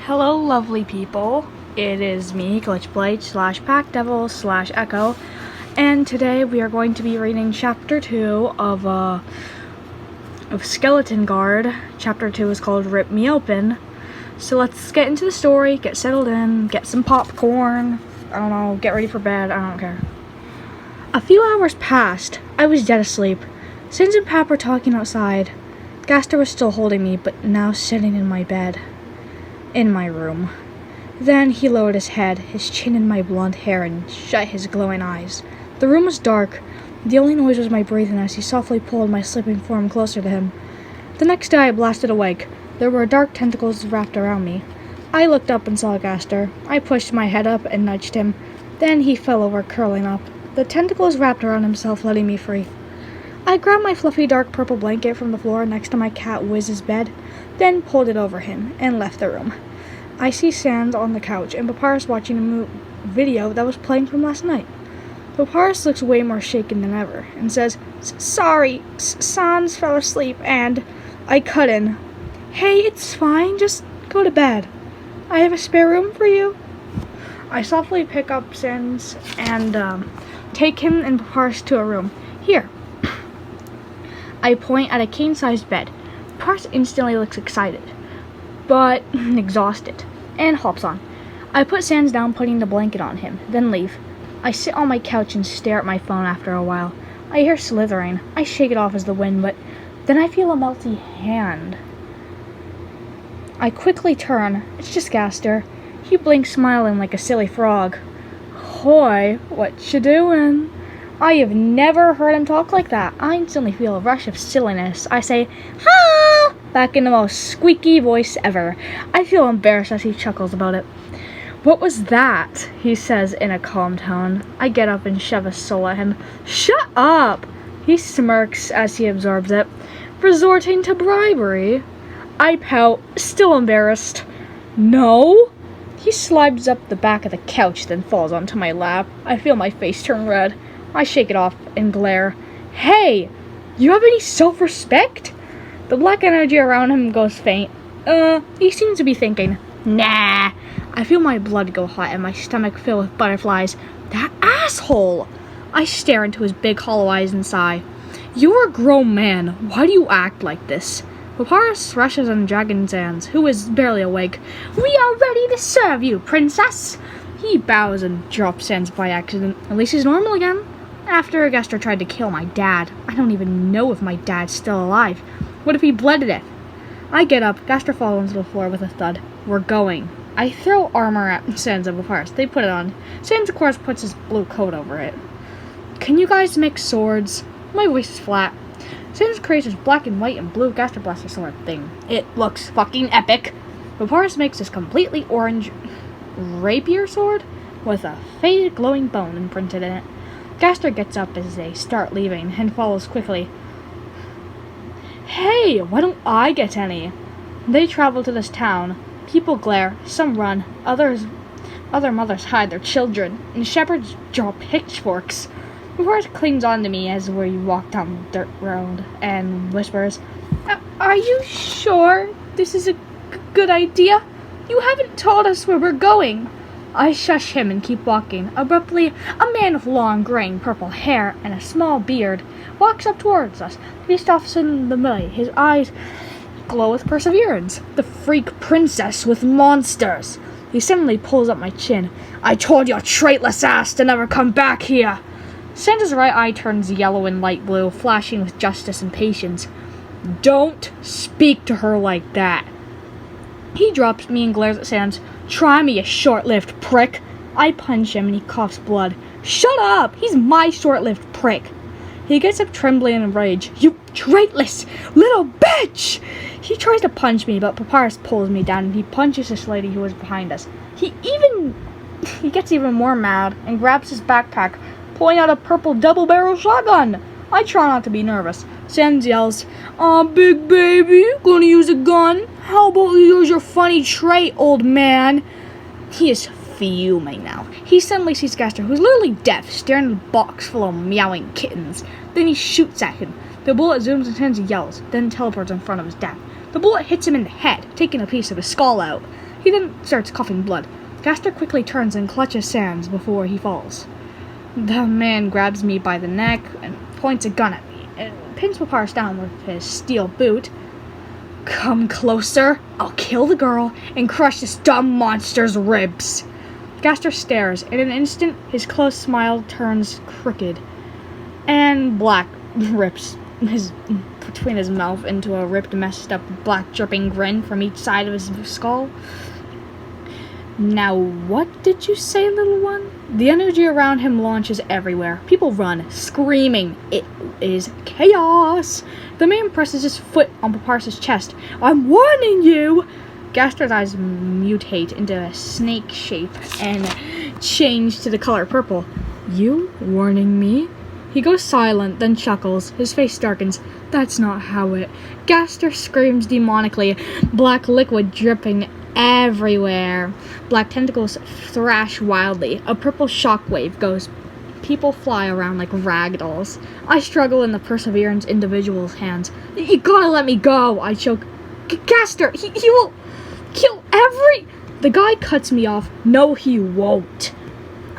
Hello, lovely people. It is me, GlitchBlade /PackDevil/Echo, and today we are going to be reading Chapter 2 of Skeleton Guard. Chapter 2 is called Rip Me Open. So let's get into the story, get settled in, get some popcorn, I don't know, get ready for bed, I don't care. A few hours passed. I was dead asleep. Sans and Pap were talking outside. Gaster was still holding me, but now sitting in my bed. In my room. Then he lowered his head, his chin in my blonde hair, and shut his glowing eyes. The room was dark. The only noise was my breathing as he softly pulled my sleeping form closer to him. The next day I blasted awake. There were dark tentacles wrapped around me. I looked up and saw Gaster. I pushed my head up and nudged him. Then he fell over, curling up. The tentacles wrapped around himself, letting me free. I grabbed my fluffy dark purple blanket from the floor next to my cat Wiz's bed, then pulled it over him, and left the room. I see Sans on the couch, and Papyrus watching a video that was playing from last night. Papyrus looks way more shaken than ever, and says, "Sorry, Sans fell asleep, and..." I cut in. "Hey, it's fine, just go to bed. I have a spare room for you." I softly pick up Sans and take him and Papyrus to a room. "Here." I point at a king-sized bed. Papyrus instantly looks excited, but exhausted, and hops on. I put Sans down, putting the blanket on him, then leave. I sit on my couch and stare at my phone after a while. I hear slithering. I shake it off as the wind, but then I feel a melty hand. I quickly turn. It's just Gaster. He blinks, smiling like a silly frog. "Hoy, what you doing?" I have never heard him talk like that. I instantly feel a rush of silliness. I say, "Ha!" back in the most squeaky voice ever. I feel embarrassed as he chuckles about it. "What was that?" he says in a calm tone. I get up and shove a soul at him. "Shut up!" He smirks as he absorbs it. "Resorting to bribery?" I pout, still embarrassed. "No?" He slides up the back of the couch, then falls onto my lap. I feel my face turn red. I shake it off and glare. "Hey! You have any self-respect?" The black energy around him goes faint. He seems to be thinking. Nah. I feel my blood go hot and my stomach fill with butterflies. That asshole! I stare into his big hollow eyes and sigh. "You're a grown man. Why do you act like this?" Papyrus rushes on Dragon Sans, who is barely awake. "We are ready to serve you, princess!" He bows and drops Sans by accident. At least he's normal again. After Gaster tried to kill my dad. I don't even know if my dad's still alive. What if he bled to death? I get up. Gaster falls onto the floor with a thud. "We're going." I throw armor at Sans and Papyrus. They put it on. Sans, of course, puts his blue coat over it. "Can you guys make swords?" My voice is flat. Sans creates his black and white and blue Gaster Blaster sword thing. It looks fucking epic. Papyrus makes this completely orange rapier sword with a faded glowing bone imprinted in it. Gaster gets up as they start leaving and follows quickly. "Hey, why don't I get any?" They travel to this town. People glare, some run, other mothers hide their children, and shepherds draw pitchforks. Papyrus clings on to me as we walk down the dirt road and whispers, "Are you sure this is a good idea? You haven't told us where we're going." I shush him and keep walking. Abruptly, a man with long, graying purple hair and a small beard walks up towards us. He stops in the middle. His eyes glow with perseverance. The freak princess with monsters. He suddenly pulls up my chin. "I told your traitless ass to never come back here." Santa's right eye turns yellow and light blue, flashing with justice and patience. "Don't speak to her like that." He drops me and glares at Sans. "Try me, you short-lived prick." I punch him and he coughs blood. "Shut up! He's my short-lived prick." He gets up trembling in rage. "You traitless little bitch!" He tries to punch me, but Papyrus pulls me down and he punches this lady who was behind us. He gets even more mad and grabs his backpack, pulling out a purple double-barrel shotgun. I try not to be nervous. Sans yells, "Aw, big baby, gonna use a gun? How about you use your funny trait, old man?" He is fuming now. He suddenly sees Gaster, who's literally deaf, staring at a box full of meowing kittens. Then he shoots at him. The bullet zooms and Sans yells, then teleports in front of his dad. The bullet hits him in the head, taking a piece of his skull out. He then starts coughing blood. Gaster quickly turns and clutches Sans before he falls. The man grabs me by the neck and points a gun at me and pins Papyrus down with his steel boot. Come closer, I'll kill the girl and crush this dumb monster's ribs. Gaster stares. In an instant, his close smile turns crooked, and black rips between his mouth into a ripped, messed up, black dripping grin from each side of his skull. Now, what did you say, little one? The energy around him launches everywhere. People run, screaming. It is chaos. The man presses his foot on Papyrus's chest. I'm warning you! Gaster's eyes mutate into a snake shape and change to the color purple. You warning me? He goes silent, then chuckles. His face darkens. That's not how it... Gaster screams demonically, black liquid dripping everywhere. Black tentacles thrash wildly. A purple shockwave goes. People fly around like ragdolls. I struggle in the Perseverance individual's hands. You gotta let me go, I choke. Gaster, he will kill every... The guy cuts me off. No, he won't.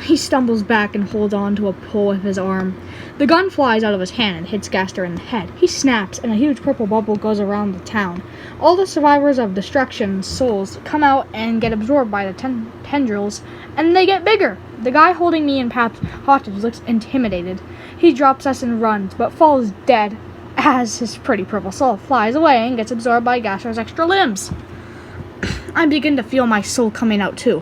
He stumbles back and holds on to a pole with his arm. The gun flies out of his hand and hits Gaster in the head. He snaps, and a huge purple bubble goes around the town. All the survivors of Destruction's souls come out and get absorbed by the tendrils, and they get bigger. The guy holding me and Paps hostage looks intimidated. He drops us and runs, but falls dead as his pretty purple soul flies away and gets absorbed by Gaster's extra limbs. I begin to feel my soul coming out too.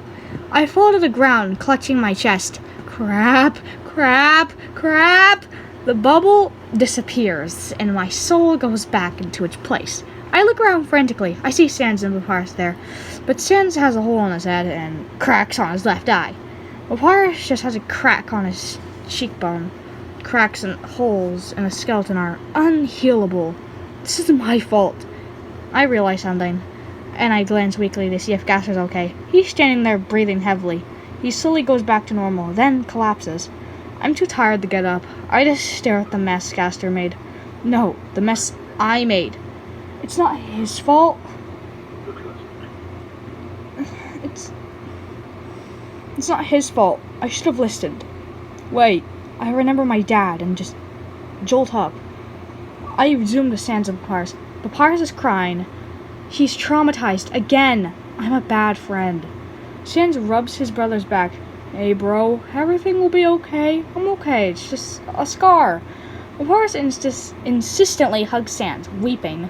I fall to the ground, clutching my chest. Crap, crap, crap! The bubble disappears, and my soul goes back into its place. I look around frantically. I see Sans and Papyrus there, but Sans has a hole on his head and cracks on his left eye. Papyrus just has a crack on his cheekbone. Cracks and holes in the skeleton are unhealable. This is my fault. I realize something, and I glance weakly to see if Gaster's okay. He's standing there breathing heavily. He slowly goes back to normal, then collapses. I'm too tired to get up. I just stare at the mess Gaster made. No, the mess I made. It's not his fault. It's not his fault. I should have listened. Wait, I remember my dad and just jolt up. I zoom to Sans and Papyrus. Papyrus is crying. He's traumatized again. I'm a bad friend. Sans rubs his brother's back. Hey bro, everything will be okay. I'm okay, it's just a scar. Papyrus insistently hugs Sans, weeping.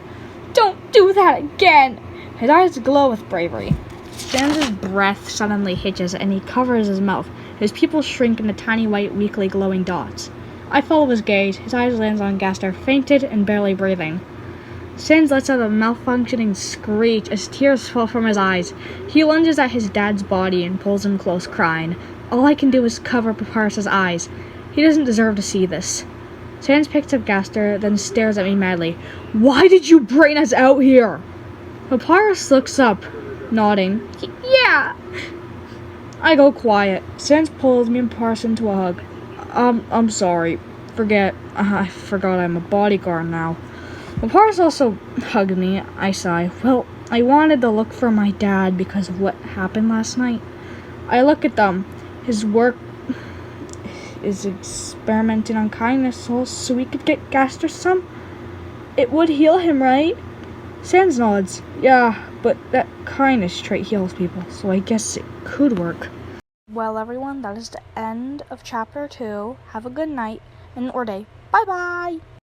Don't do that again! His eyes glow with bravery. Sans' breath suddenly hitches and he covers his mouth. His pupils shrink into tiny white, weakly glowing dots. I follow his gaze. His eyes lands on Gaster, fainted and barely breathing. Sans lets out a malfunctioning screech as tears fall from his eyes. He lunges at his dad's body and pulls him close, crying. All I can do is cover Papyrus's eyes. He doesn't deserve to see this. Sans picks up Gaster, then stares at me madly. Why did you bring us out here? Papyrus looks up, nodding. Yeah. I go quiet. Sans pulls me and Papyrus into a hug. I'm sorry. I forgot I'm a bodyguard now. Papyrus also hugged me. I sigh. Well, I wanted to look for my dad because of what happened last night. I look at them. His work is experimenting on kindness souls so we could get Gaster some. It would heal him, right? Sans nods. Yeah, but that kindness trait heals people, so I guess it could work. Well, everyone, that is the end of chapter 2. Have a good night or day. Bye-bye!